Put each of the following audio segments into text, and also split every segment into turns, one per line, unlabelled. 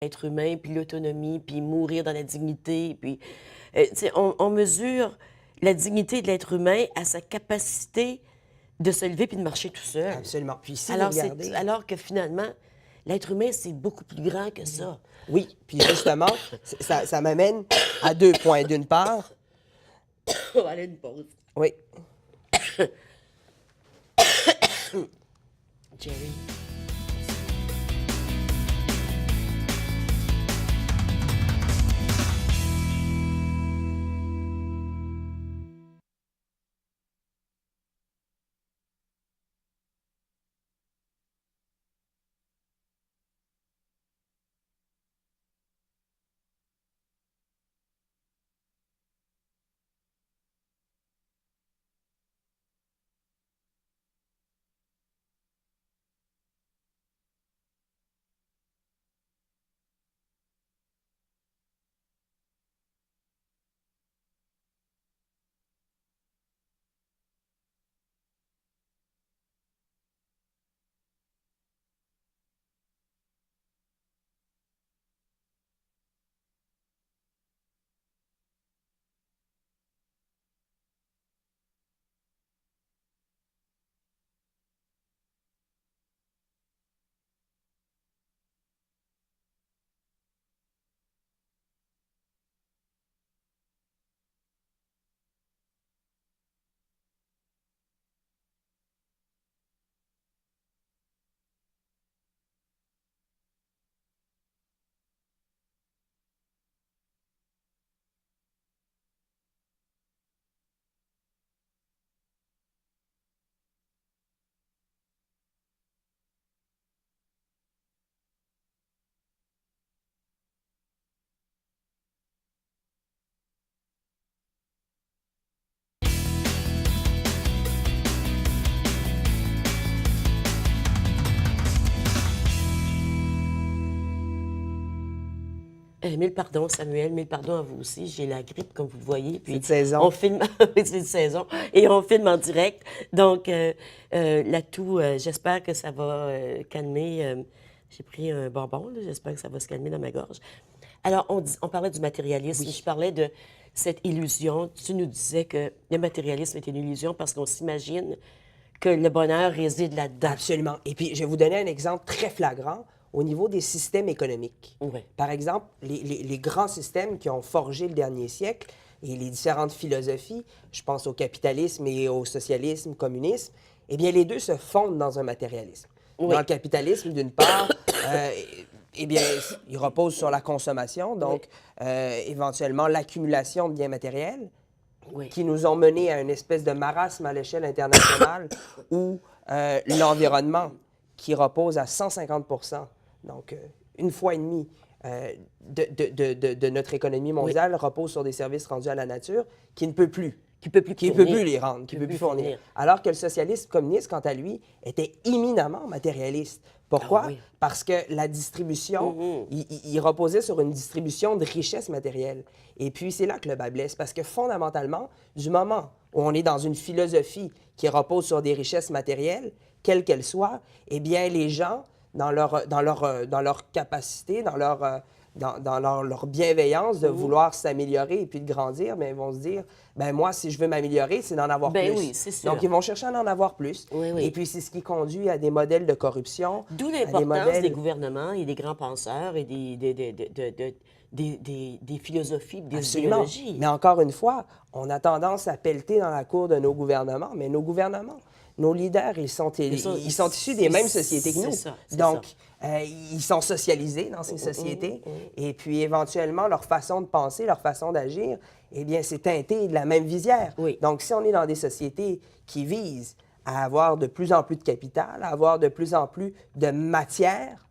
l'être humain, puis l'autonomie, puis mourir dans la dignité, puis tu sais, on mesure la dignité de l'être humain à sa capacité de se lever puis de marcher tout seul.
Absolument. Puis si vous regardez...
Alors que finalement, l'être humain, c'est beaucoup plus grand que ça.
Oui, puis justement, ça m'amène à 2 points. D'une part...
On va aller à une pause.
Oui.
Jerry. Mille pardons, Samuel, mille pardons à vous aussi. J'ai la grippe, comme vous le voyez. Puis
C'est de saison.
on filme, c'est de saison, et on filme en direct. Donc, l'atout, j'espère que ça va calmer. J'ai pris un bonbon, là, j'espère que ça va se calmer dans ma gorge. Alors, on parlait du matérialisme.
Oui.
Je parlais de cette illusion. Tu nous disais que le matérialisme est une illusion parce qu'on s'imagine que le bonheur réside là-dedans.
Absolument. Et puis, je vais vous donner un exemple très flagrant au niveau des systèmes économiques.
Oui.
Par exemple, les grands systèmes qui ont forgé le dernier siècle et les différentes philosophies, je pense au capitalisme et au socialisme, communisme, eh bien, les deux se fondent dans un matérialisme.
Oui.
Dans le capitalisme, d'une part, eh bien, il repose sur la consommation, donc éventuellement l'accumulation de biens matériels,
Oui.
qui nous ont menés à une espèce de marasme à l'échelle internationale où l'environnement, qui repose à 150 donc une fois et demie de notre économie mondiale, repose sur des services rendus à la nature qui ne peut plus.
Qui peut plus
Qui ne
fournir.
peut plus les rendre, qui ne peut plus fournir. Alors que le socialisme communiste, quant à lui, était éminemment matérialiste. Pourquoi?
Ah oui.
Parce que la distribution, il reposait sur une distribution de richesses matérielles. Et puis, c'est là que le bas blesse, parce que fondamentalement, du moment où on est dans une philosophie qui repose sur des richesses matérielles, quelles qu'elles soient, eh bien, les gens, dans leur capacité, dans leur bienveillance de vouloir s'améliorer et puis de grandir, mais ils vont se dire, ben moi, si je veux m'améliorer, c'est d'en avoir plus.
Oui, c'est sûr.
Donc, ils vont chercher à en avoir plus.
Oui, oui.
Et puis, c'est ce qui conduit à des modèles de corruption.
D'où
à des
l'importance
modèles...
des gouvernements et des grands penseurs et des philosophies, des
Absolument.
idéologies.
Mais encore une fois, on a tendance à pelleter dans la cour de nos gouvernements, mais nos gouvernements, nos leaders, ils sont issus des mêmes sociétés que nous. Donc, ils sont socialisés dans ces sociétés. Et puis, éventuellement, leur façon de penser, leur façon d'agir, eh bien, c'est teinté de la même visière.
Oui.
Donc, si on est dans des sociétés qui visent à avoir de plus en plus de capital, à avoir de plus en plus de matière,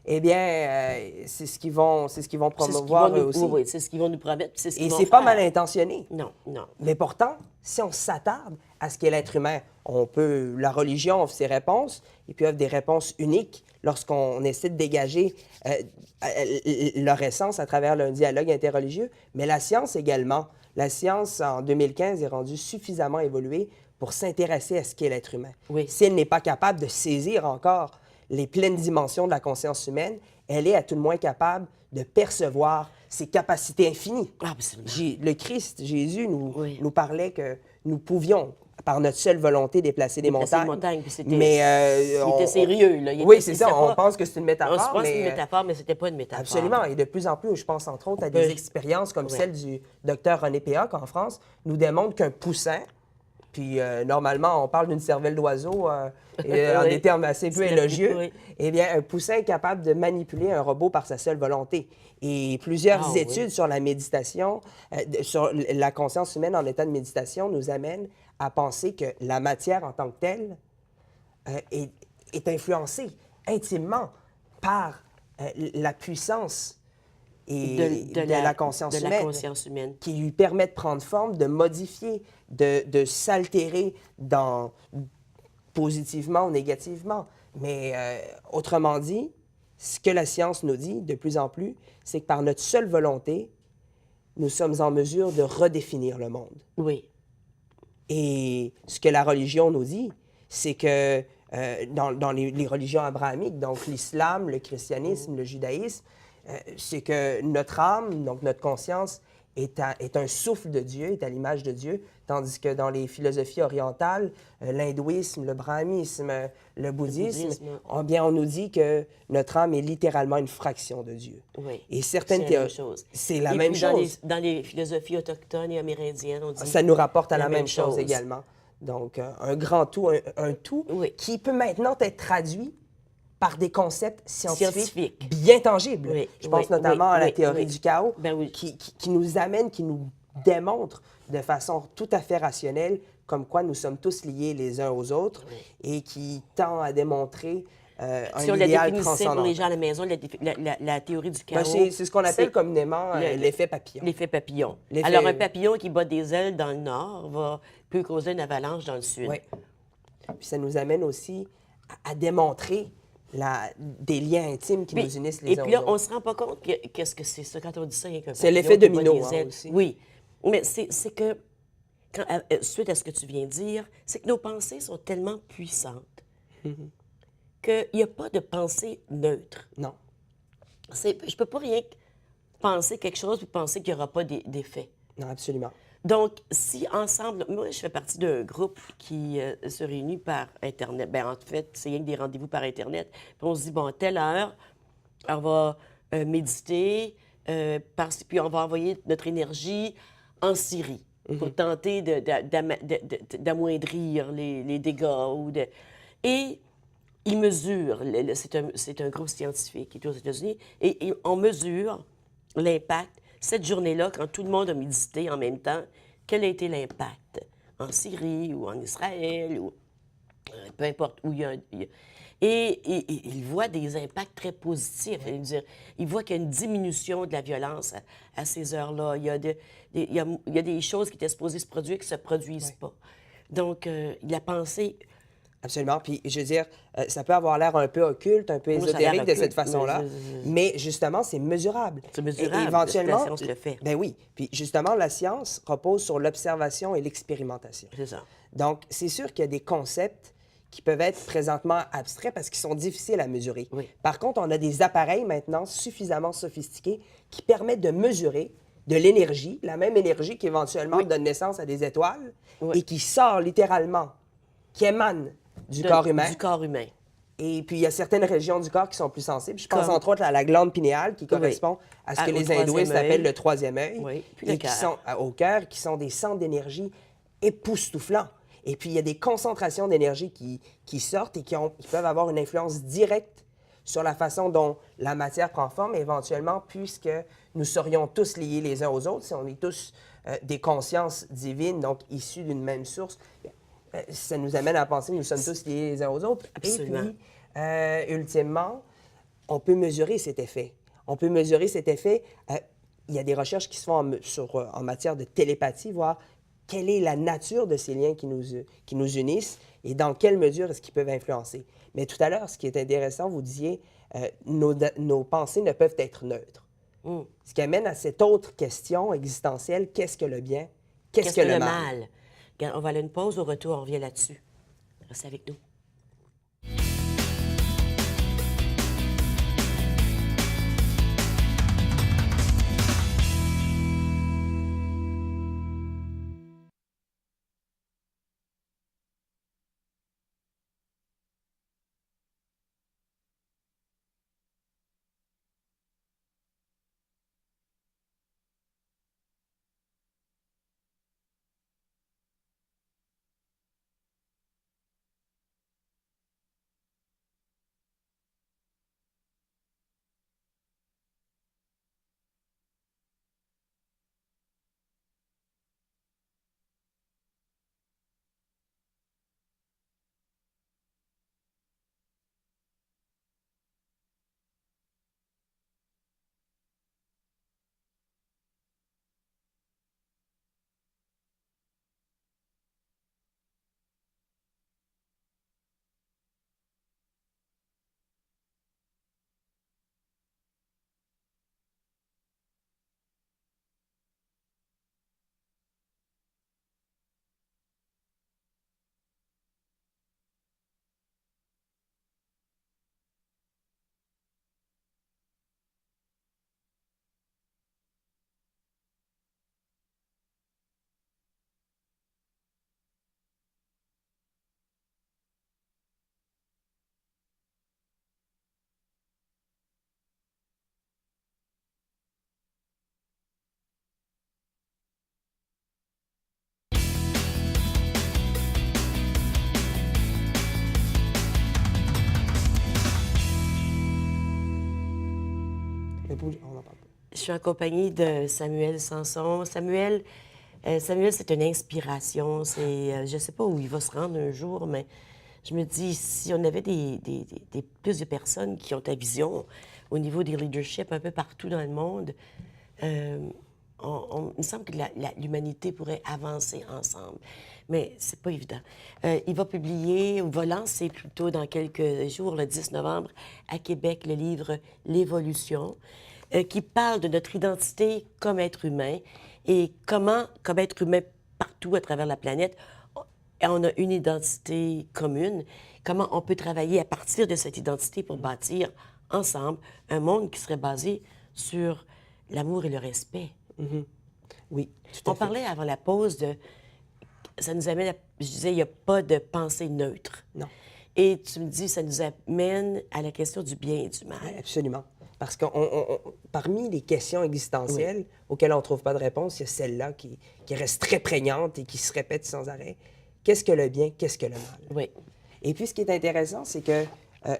eh bien, c'est ce qu'ils vont promouvoir eux aussi.
Oui, c'est ce qu'ils vont nous promettre. C'est ce qu'ils
Et
vont
c'est pas
faire.
mal intentionné.
Non, non.
Mais pourtant, si on s'attarde à ce qu'est l'être humain, la religion offre ses réponses, et puis offre des réponses uniques lorsqu'on essaie de dégager leur essence à travers un dialogue interreligieux, mais la science également. La science, en 2015, est rendue suffisamment évoluée pour s'intéresser à ce qu'est l'être humain.
Oui.
Si elle n'est pas capable de saisir encore les pleines dimensions de la conscience humaine, elle est à tout le moins capable de percevoir ses capacités infinies.
Absolument.
Le Christ, Jésus,
Oui.
nous parlait que nous pouvions, par notre seule volonté, déplacer des
Déplacer
montagnes.
des montagnes, puis c'était-
Mais
il était sérieux, là.
Oui, c'est
c'était
ça. On
pas-
pense que c'est une
On
métaphore,
se pense que c'est
mais
une métaphore, mais c'était pas une métaphore.
absolument. Et de plus en plus, je pense entre autres à des
Oui.
expériences comme
Oui.
celle du docteur René Péac en France, nous démontre qu'un poussin, puis normalement, on parle d'une cervelle d'oiseau en
Oui.
des termes assez peu
C'est la-
élogieux,
oui.
eh bien, un poussin est capable de manipuler un robot par sa seule volonté. Et plusieurs
Ah, oui.
études sur la méditation, sur la conscience humaine en état de méditation, nous amènent à penser que la matière en tant que telle est influencée intimement par la puissance et de la conscience
de la
humaine
conscience humaine.
qui lui permet de prendre forme, de modifier, de s'altérer positivement ou négativement. Mais autrement dit, ce que la science nous dit de plus en plus, c'est que par notre seule volonté, nous sommes en mesure de redéfinir le monde.
Oui.
Et ce que la religion nous dit, c'est que dans les religions abrahamiques, donc l'islam, le christianisme, le judaïsme, c'est que notre âme, donc notre conscience, est un souffle de Dieu, est à l'image de Dieu, tandis que dans les philosophies orientales, l'hindouisme, le brahmisme, le bouddhisme,
bouddhisme.
bien, on nous dit que notre âme est littéralement une fraction de Dieu.
Oui.
Et certaines
C'est la même
théories...
chose.
C'est la
Et
même
puis,
chose.
Dans les philosophies autochtones et amérindiennes, on dit...
Ça nous rapporte à
la
la
même
même chose
chose.
également. Donc, un grand tout, un tout
Oui.
qui peut maintenant être traduit par des concepts scientifiques,
Scientifiques.
bien tangibles.
Oui,
Je pense
oui,
notamment
oui,
à la
oui,
théorie
oui.
du chaos,
Ben oui.
qui nous amène, qui nous démontre de façon tout à fait rationnelle comme quoi nous sommes tous liés les uns aux autres et qui tend à démontrer
Si on
un
la
idéal
définissait pour
transcendant.
les gens à la maison, la théorie du chaos...
Ben, c'est ce qu'on appelle
c'est
communément l'effet papillon.
l'effet papillon.
L'effet-
Alors, un papillon qui bat des ailes dans le nord peut causer une avalanche dans le sud.
Oui. Puis ça nous amène aussi à démontrer des liens intimes qui
Puis-
nous unissent
et
les uns
puis là,
aux
on
autres.
se rend pas compte qu'est-ce que c'est ça quand on dit ça.
C'est l'effet domino, hein, aussi.
Oui, mais c'est que, suite à ce que tu viens de dire, c'est que nos pensées sont tellement puissantes qu'il n'y a pas de pensée neutre.
Non.
Je ne peux pas rien que penser quelque chose et penser qu'il n'y aura pas d'effet.
Non, absolument.
Donc, si ensemble, moi, je fais partie d'un groupe qui se réunit par Internet. Bien, en fait, c'est rien que des rendez-vous par Internet. Puis on se dit, bon, à telle heure, on va méditer, puis on va envoyer notre énergie en Syrie pour tenter d'amoindrir les dégâts. Et ils mesurent, c'est un groupe scientifique qui est aux États-Unis, et on mesure l'impact. Cette journée-là, quand tout le monde a médité en même temps, quel a été l'impact en Syrie ou en Israël ou peu importe où il y a... Et il voit des impacts très positifs. Il voit qu'il y a une diminution de la violence à ces heures-là. Il y a des choses qui étaient supposées se produire qui ne se produisent pas. Donc, il a pensé...
Absolument. Puis, je veux dire, ça peut avoir l'air un peu occulte, un peu
Oui, ça a l'air
ésotérique de cette
occulte,
façon-là, mais justement, c'est mesurable.
C'est mesurable,
Et éventuellement,
la science le fait.
Ben oui. Puis, justement, la science repose sur l'observation et l'expérimentation.
C'est ça.
Donc, c'est sûr qu'il y a des concepts qui peuvent être présentement abstraits parce qu'ils sont difficiles à mesurer.
Oui.
Par contre, on a des appareils maintenant suffisamment sophistiqués qui permettent de mesurer de l'énergie, la même énergie qui éventuellement donne naissance à des étoiles et qui sort littéralement, qui émane du corps humain.
Du corps humain.
Et puis, il y a certaines régions du corps qui sont plus sensibles. Je pense
Comme-
entre autres à la glande pinéale qui correspond à ce que
Au
les
troisième
hindouistes
œil.
appellent le troisième œil.
Oui. Puis le
Et qui
cœur.
sont au cœur, qui sont des centres d'énergie époustouflants. Et puis, il y a des concentrations d'énergie qui sortent et qui peuvent avoir une influence directe sur la façon dont la matière prend forme, éventuellement, puisque nous serions tous liés les uns aux autres, si on est tous des consciences divines, donc issues d'une même source, ça nous amène à penser que nous sommes tous liés les uns aux autres.
Absolument.
Et puis, ultimement, on peut mesurer cet effet. On peut mesurer cet effet. Il y a des recherches qui se font en matière de télépathie, voir quelle est la nature de ces liens qui nous unissent et dans quelle mesure est-ce qu'ils peuvent influencer. Mais tout à l'heure, ce qui est intéressant, vous disiez, nos pensées ne peuvent être neutres. Ce qui amène à cette autre question existentielle, qu'est-ce que le bien? Qu'est-ce que le mal?
Regarde, on va aller à une pause, au retour, on revient là-dessus. Restez avec nous.
On n'en parle pas.
Je suis en compagnie de Samuel Sanson. Samuel, c'est une inspiration. Je ne sais pas où il va se rendre un jour, mais je me dis, si on avait plus de personnes qui ont ta vision au niveau des leaderships un peu partout dans le monde, il me semble que l'humanité pourrait avancer ensemble. Mais c'est pas évident. Il va publier, ou va lancer plutôt dans quelques jours, le 10 novembre, à Québec, le livre L'Évolution, qui parle de notre identité comme être humain et comment, comme être humain partout à travers la planète, on a une identité commune. Comment on peut travailler à partir de cette identité pour bâtir ensemble un monde qui serait basé sur l'amour et le respect.
Mm-hmm. Oui, tout à
On
fait.
parlait avant la pause de... Ça nous amène je disais, il n'y a pas de pensée neutre.
Non.
Et tu me dis, ça nous amène à la question du bien et du mal.
Absolument. Parce que parmi les questions existentielles auxquelles on ne trouve pas de réponse, il y a celle-là qui reste très prégnante et qui se répète sans arrêt. Qu'est-ce que le bien? Qu'est-ce que le mal?
Oui.
Et puis, ce qui est intéressant, c'est que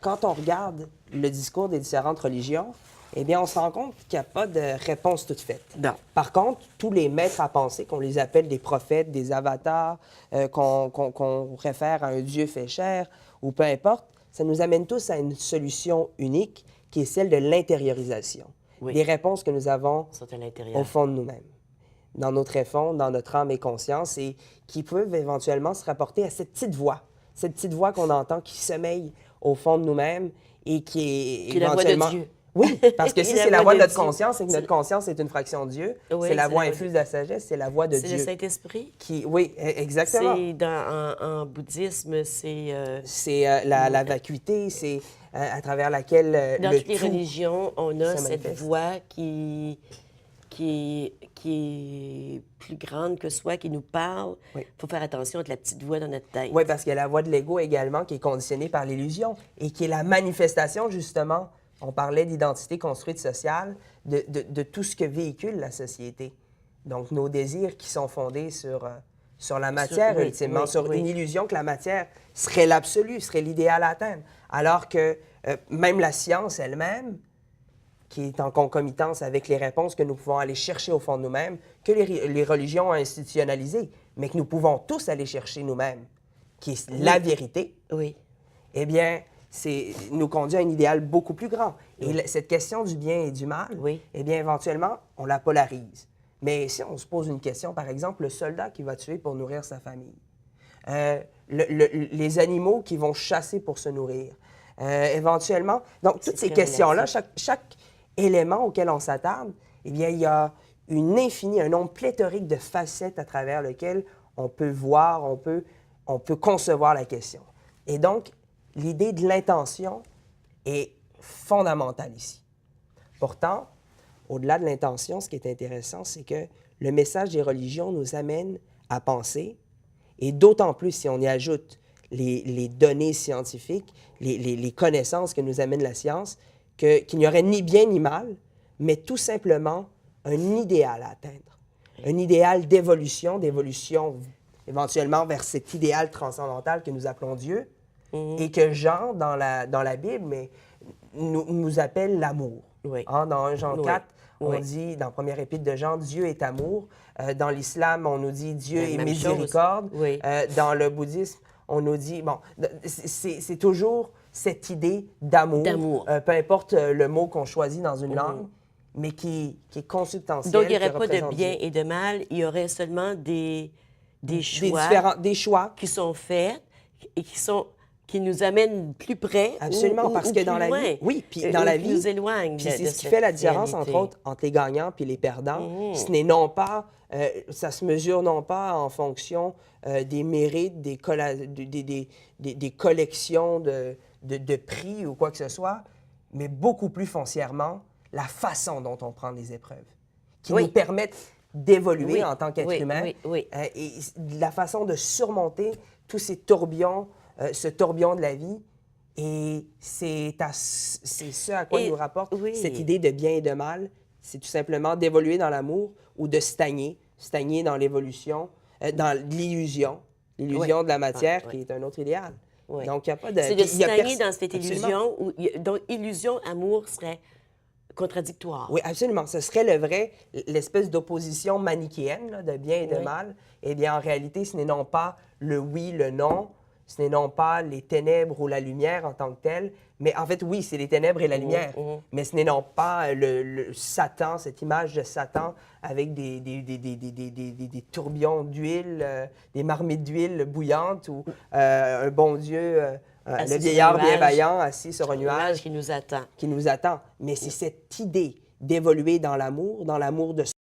quand on regarde le discours des différentes religions, eh bien, on se rend compte qu'il n'y a pas de réponse toute faite.
Non.
Par contre, tous les maîtres à penser, qu'on les appelle des prophètes, des avatars, qu'on réfère à un Dieu fait chair, ou peu importe, ça nous amène tous à une solution unique qui est celle de l'intériorisation.
Oui.
Des réponses que nous avons
Sont à l'intérieur.
au fond de nous-mêmes, dans notre tréfonds, dans notre âme et conscience, et qui peuvent éventuellement se rapporter à cette petite voix qu'on entend qui sommeille au fond de nous-mêmes et qui est
la voix de
éventuellement...
Dieu.
Oui, parce que si
La
c'est la
voix
voix de
de
notre
Dieu.
conscience, et que notre conscience est une fraction de Dieu,
Oui,
c'est la
c'est
voix
la voix de
infuse de la sagesse, c'est la voix de
C'est
Dieu.
le Saint-Esprit.
Oui, exactement.
En bouddhisme, c'est...
C'est la vacuité, c'est à travers laquelle
dans
le
toutes les
tout
religions, on a
se
cette
manifeste.
voix qui est plus grande que soi, qui nous parle. Il
Oui.
faut faire attention avec la petite voix dans notre tête.
Oui, parce qu'il y a la voix de l'ego également qui est conditionnée par l'illusion et qui est la manifestation, justement, on parlait d'identité construite sociale, de tout ce que véhicule la société. Donc, nos désirs qui sont fondés sur la matière,
oui,
ultimement,
oui,
sur
oui.
une illusion que la matière serait l'absolu, serait l'idéal à atteindre. Alors que même la science elle-même, qui est en concomitance avec les réponses que nous pouvons aller chercher au fond de nous-mêmes, que les religions ont institutionnalisées, mais que nous pouvons tous aller chercher nous-mêmes, qui est la vérité,
Oui.
eh bien, nous conduit à un idéal beaucoup plus grand. Et cette question du bien et du mal,
Oui.
eh bien, éventuellement, on la polarise. Mais si on se pose une question, par exemple, le soldat qui va tuer pour nourrir sa famille, les animaux qui vont chasser pour se nourrir, éventuellement. Donc, toutes ces
très
questions-là,
relatif.
chaque élément auquel on s'attarde, eh bien, il y a un nombre pléthorique de facettes à travers lesquelles on peut voir, on peut concevoir la question. Et donc, l'idée de l'intention est fondamentale ici. Pourtant, au-delà de l'intention, ce qui est intéressant, c'est que le message des religions nous amène à penser, et d'autant plus si on y ajoute les données scientifiques, les connaissances que nous amène la science, qu'il n'y aurait ni bien ni mal, mais tout simplement un idéal à atteindre. Un idéal d'évolution éventuellement vers cet idéal transcendantal que nous appelons Dieu, et que Jean, dans la Bible, nous appelle l'amour.
Oui.
Hein, dans 1 Jean
Oui.
4, on
Oui.
dit, dans la première épître de Jean, Dieu est amour. Dans l'islam, on nous dit Dieu
La
est
même
miséricorde.
chose. Oui.
Dans le bouddhisme, on nous dit, bon, c'est toujours cette idée d'amour,
D'amour.
peu importe le mot qu'on choisit dans une langue, mais qui est consubstantielle.
Donc, il n'y aurait
qui
pas de
représente
bien
Dieu.
et de mal. Il y aurait seulement des
Des choix.
qui sont faits et qui nous amènent plus près
Absolument, parce
ou
que
plus
dans la
loin,
vie, oui, puis dans
ou
la
qui
vie,
nous éloignent
puis
de
c'est ce qui
cette
fait la différence,
réalité.
entre autres, entre les gagnants puis les perdants. Ce n'est non pas, ça se mesure non pas en fonction des mérites, des collections de prix ou quoi que ce soit, mais beaucoup plus foncièrement la façon dont on prend les épreuves, qui
Oui.
nous permettent d'évoluer
Oui,
en tant qu'être
oui,
humain,
oui, oui.
Et la façon de surmonter tous ces tourbillons, ce tourbillon de la vie. Et c'est ce à quoi
Et-
il nous rapporte
oui.
cette idée de bien et de mal. C'est tout simplement d'évoluer dans l'amour ou de stagner dans l'évolution, dans l'illusion de la matière,
oui.
qui est un autre idéal.
Oui.
Donc, il n'y a pas de...
C'est de
puis il y a
stagner dans cette
Absolument.
illusion. Donc, illusion, amour serait contradictoire.
Oui, absolument. Ce serait l'espèce d'opposition manichéenne là, de bien et de
Oui.
mal. Eh bien, en réalité, ce n'est non pas le oui, le non, ce n'est non pas les ténèbres ou la lumière en tant que telle, mais en fait, oui, c'est les ténèbres et la lumière, mais ce n'est non pas le Satan, cette image de Satan avec des tourbillons d'huile, des marmites d'huile bouillante ou un bon Dieu,
Assis
le
sur un
vieillard
nuage.
bienveillant assis sur un
Nuage
nuage
qui nous attend.
qui nous attend. Mais c'est cette idée d'évoluer dans l'amour de